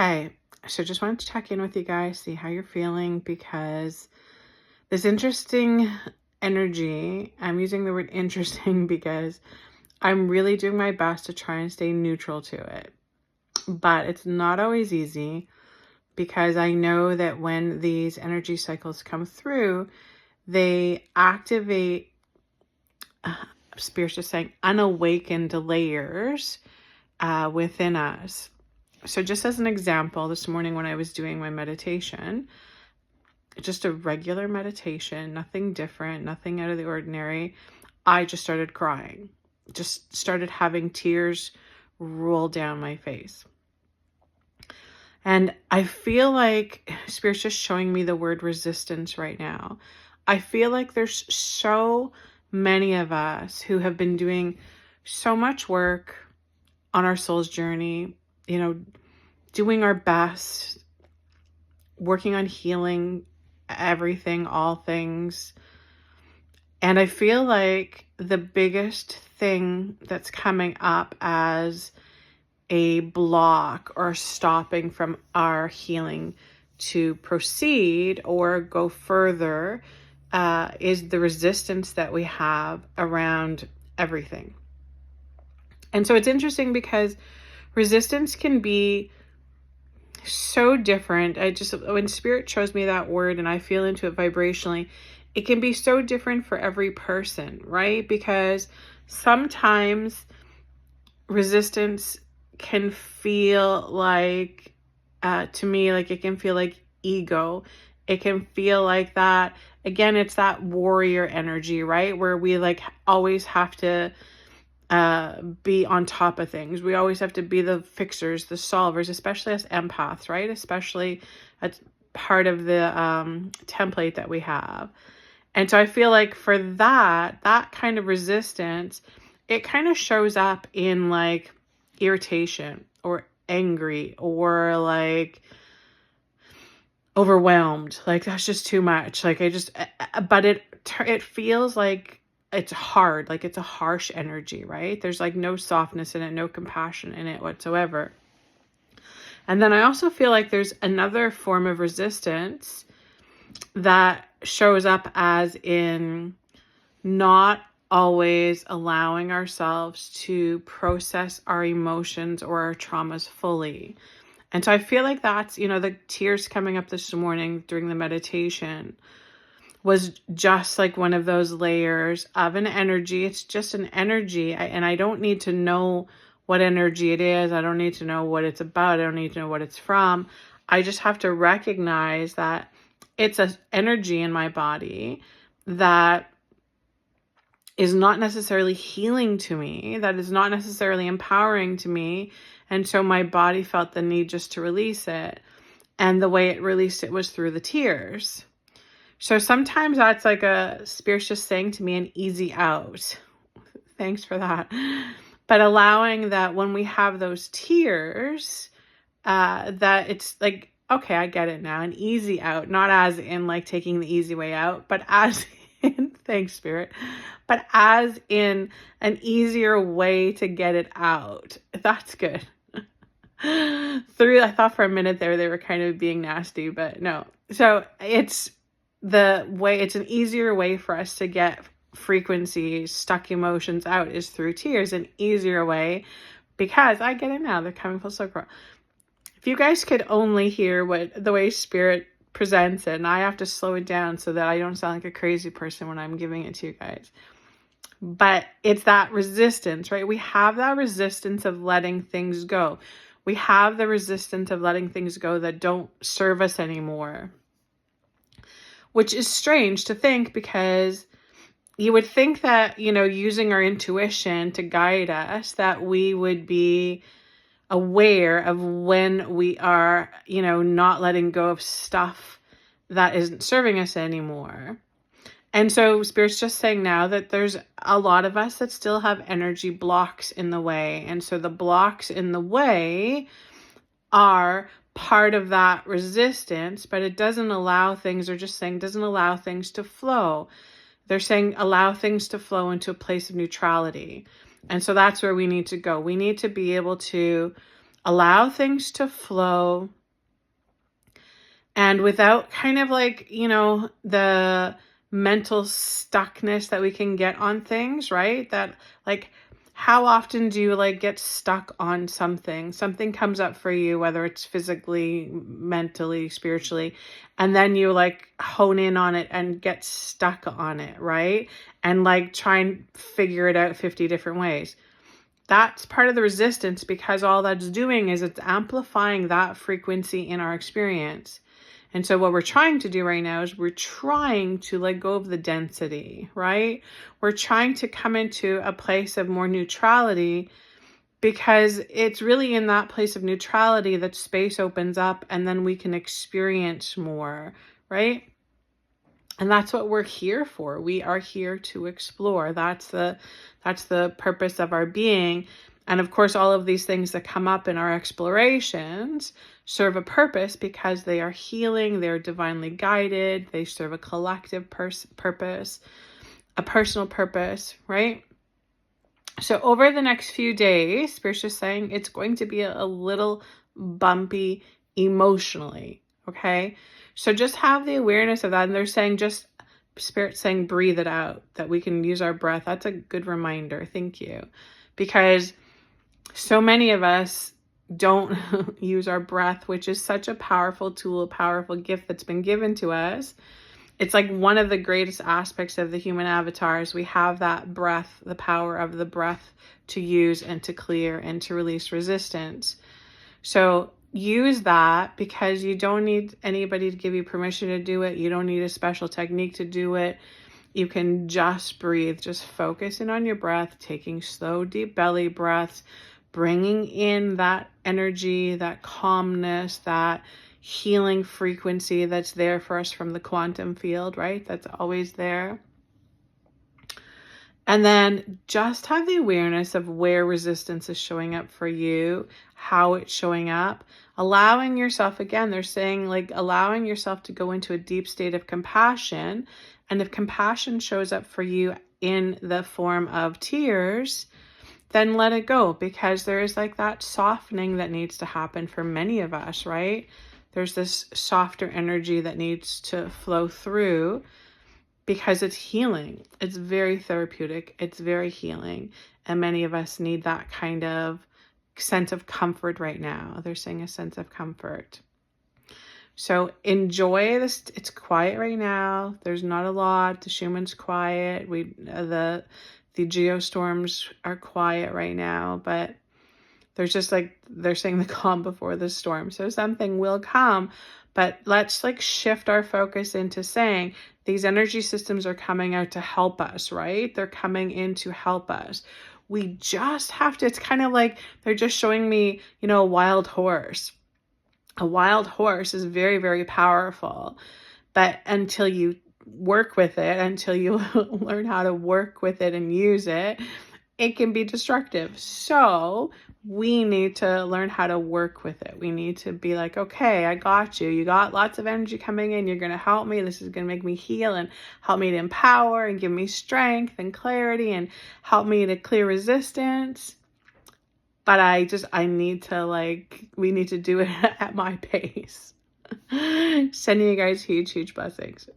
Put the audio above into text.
Okay, so just wanted to check in with you guys, see how you're feeling, because this interesting energy, I'm using the word interesting because I'm really doing my best to try and stay neutral to it. But it's not always easy because I know that when these energy cycles come through, they activate, Spirit's just saying, unawakened layers within us. So just as an example, this morning when I was doing my meditation, just a regular meditation, nothing different, nothing out of the ordinary, I just started crying, just started having tears roll down my face. And I feel like Spirit's just showing me the word resistance right now. I feel like there's so many of us who have been doing so much work on our soul's journey, doing our best, working on healing everything, all things. And I feel like the biggest thing that's coming up as a block or stopping from our healing to proceed or go further is the resistance that we have around everything. And so it's interesting because resistance can be so different. When Spirit shows me that word and I feel into it vibrationally, it can be so different for every person, right? Because sometimes resistance can feel like, to me, like it can feel like ego. It can feel like that. Again, it's that warrior energy, right? Where we like always have to be on top of things. We always have to be the fixers, the solvers, especially as empaths, right? Especially as part of the template that we have. And so I feel like for that kind of resistance, it kind of shows up in like irritation or angry or like overwhelmed. Like that's just too much. Like but it feels like it's hard, like it's a harsh energy, right? There's like no softness in it, no compassion in it whatsoever. And then I also feel like there's another form of resistance that shows up as in not always allowing ourselves to process our emotions or our traumas fully. And so I feel like that's, the tears coming up this morning during the meditation was just like one of those layers of an energy. It's just an energy. And I don't need to know what energy it is. I don't need to know what it's about. I don't need to know what it's from. I just have to recognize that it's an energy in my body that is not necessarily healing to me, that is not necessarily empowering to me. And so my body felt the need just to release it. And the way it released it was through the tears. So sometimes that's like a Spirit's just saying to me an easy out. Thanks for that. But allowing that when we have those tears, that it's like, okay, I get it now. An easy out, not as in like taking the easy way out, but as in, thanks Spirit, but as in an easier way to get it out. That's good. I thought for a minute there they were kind of being nasty, but no. So it's an easier way for us to get frequencies, stuck emotions out is through tears. An easier way, because I get it now, they're coming full circle. If you guys could only hear the way Spirit presents it, and I have to slow it down so that I don't sound like a crazy person when I'm giving it to you guys. But it's that resistance, right? We have that resistance of letting things go. We have the resistance of letting things go that don't serve us anymore. Which is strange to think, because you would think that, using our intuition to guide us, that we would be aware of when we are, not letting go of stuff that isn't serving us anymore. And so Spirit's just saying now that there's a lot of us that still have energy blocks in the way. And so the blocks in the way are part of that resistance, but it doesn't allow things, or just saying doesn't allow things to flow. They're saying allow things to flow into a place of neutrality. And so that's where we need to go. We need to be able to allow things to flow, and without kind of like, the mental stuckness that we can get on things, right? That like, how often do you like get stuck on something? Something comes up for you, whether it's physically, mentally, spiritually, and then you like hone in on it and get stuck on it, right? And like try and figure it out 50 different ways. That's part of the resistance, because all that's doing is it's amplifying that frequency in our experience. And so what we're trying to do right now is we're trying to let go of the density, right? We're trying to come into a place of more neutrality, because it's really in that place of neutrality that space opens up and then we can experience more, right? And that's what we're here for. We are here to explore. That's the purpose of our being. And of course, all of these things that come up in our explorations serve a purpose, because they are healing, they're divinely guided, they serve a collective purpose, a personal purpose, right? So over the next few days, Spirit's just saying it's going to be a little bumpy emotionally, okay? So just have the awareness of that. And they're saying, just Spirit saying, breathe it out, that we can use our breath. That's a good reminder. Thank you. Because so many of us don't use our breath, which is such a powerful tool, a powerful gift that's been given to us. It's like one of the greatest aspects of the human avatars. We have that breath, the power of the breath to use and to clear and to release resistance. So use that, because you don't need anybody to give you permission to do it. You don't need a special technique to do it. You can just breathe, just focusing on your breath, taking slow, deep belly breaths, bringing in that energy, that calmness, that healing frequency that's there for us from the quantum field, right? That's always there. And then just have the awareness of where resistance is showing up for you, how it's showing up, allowing yourself, again, they're saying like allowing yourself to go into a deep state of compassion. And if compassion shows up for you in the form of tears, then let it go, because there is like that softening that needs to happen for many of us, right? There's this softer energy that needs to flow through, because it's healing. It's very therapeutic. It's very healing. And many of us need that kind of sense of comfort right now. They're saying a sense of comfort. So enjoy this. It's quiet right now. There's not a lot. The Schumann's quiet. The geostorms are quiet right now, but there's just like, they're saying the calm before the storm. So something will come, but let's like shift our focus into saying these energy systems are coming out to help us, right? They're coming in to help us. We just have to, it's kind of like they're just showing me, a wild horse. A wild horse is very, very powerful, but until you work with it, until you learn how to work with it and use it, it can be destructive. So we need to learn how to work with it. We need to be like, okay, I got you. You got lots of energy coming in. You're going to help me. This is going to make me heal and help me to empower and give me strength and clarity and help me to clear resistance. But I need to we need to do it at my pace. Sending you guys huge, huge blessings.